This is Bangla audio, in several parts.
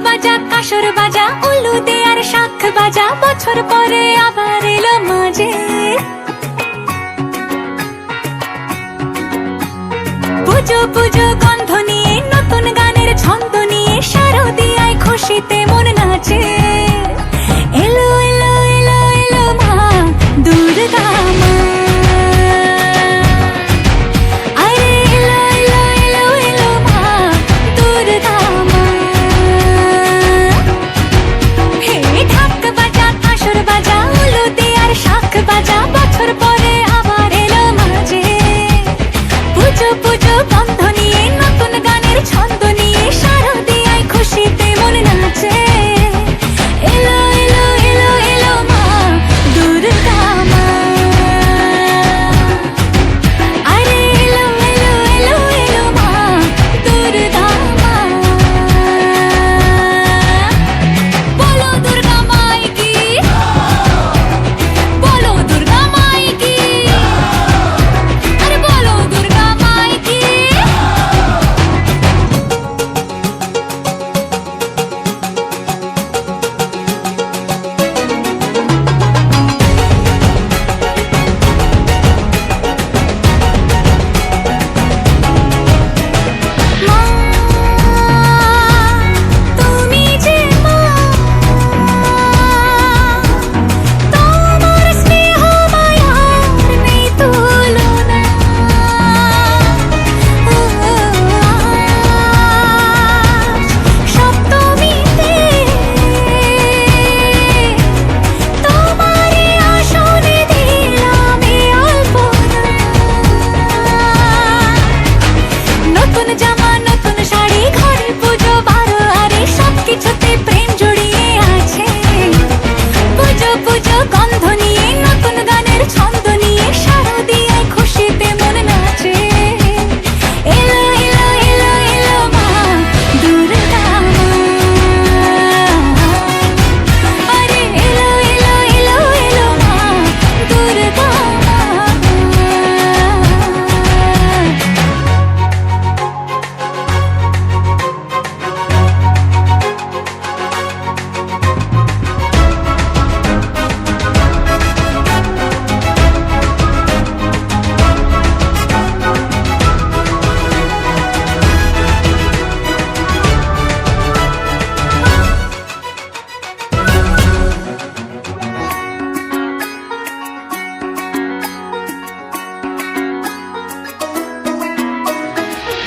বাজা কাসর বাজা উলু দে আর শাখ বাজা, বছর পরে আবার এলো মাঝে। পুজো পুজো গন্ধ নিয়ে নতুন গানের ছন্দ নিয়ে শারদিয়ায় খুশিতে মন নাচে। এলো এলো এলো এলো মা দুর্গা মা, আরে এলো এলো এলো এলো মা দুর্গা মা। হে ঢাক বাজা কাসর বাজা উলু দে আর শাখ বাজা, বছর পরে আবার এলো মাঝে। পুজো পুজো গন্ধ নিয়ে নতুন গানের ছন্দ নিয়ে শারদিয়ায় খুশিতে মন নাচে। এলো এলো এলো এলো মা দুর্গা মা, আরে এলো এলো এলো এলো মা দুর্গা মা। বলো দুর্গা মাই কি, বলো দুর্গা মাই কি, আরে বলো দুর্গা মাই কি। মা তুমি যে মা, তোমার স্নেহ মায়ার নেই তুলনা। সপ্তমীতে তোমারে আসনে দিলাম এই আলপনা। নতুন জামা নতুন শাড়ি ঘরে পুজো বারো, আরে সবকিছুতে প্রেম জড়িয়ে আছে। পুজো পুজো গন্ধ নিয়ে নতুন গানের ছন্দ নিয়ে শারদিয়ায় খুশিতে মন নাচে। এলো এলো এলো এলো মা দুর্গা মা, আরে এলো এলো এলো এলো মা দুর্গা মা।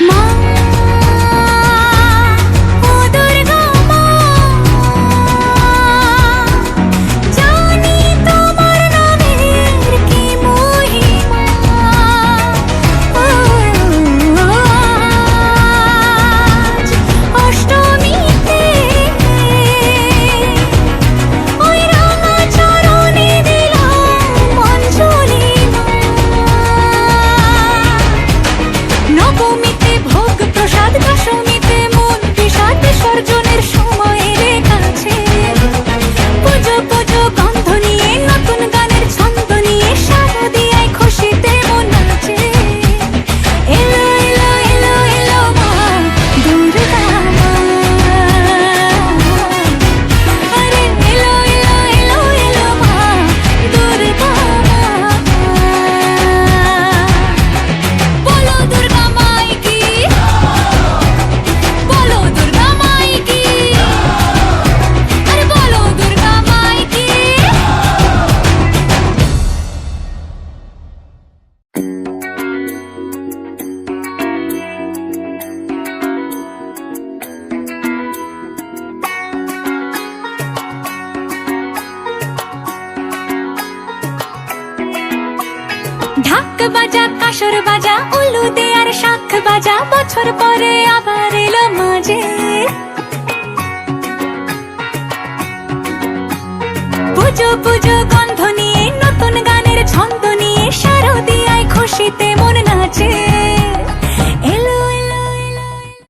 মা ও দুর্গা মা, জানি তোমার নামের কি মহিমা। আজ অষ্টমীতে ওই রাঙা চরণে দিলাম অঞ্জলি মা। নবমীতে ভোগ প্রসাদ, দশমীতে মন বিষাদ বিসর্জনের সময়ের কাছে। পুজো পুজো গন্ধ নিয়ে নতুন গানের ছন্দ নিয়ে শারদিয়ায় খুশিতে মন নাচে। এলো এলো এলো এলো মা দুর্গা মা, আরে এলো এলো এলো এলো মা দুর্গা মা। বলো দুর্গা মাই কি, বলো দুর্গা মাই কি, আরে বলো দুর্গা মাই কি। ঢাক বাজা কাসর বাজা উলু দে আর শাখ বাজা, বছর পরে আবার এলো মাঝে। পুজো পুজো গন্ধ নিয়ে নতুন গানের ছন্দ নিয়ে শারদিয়ায় খুশিতে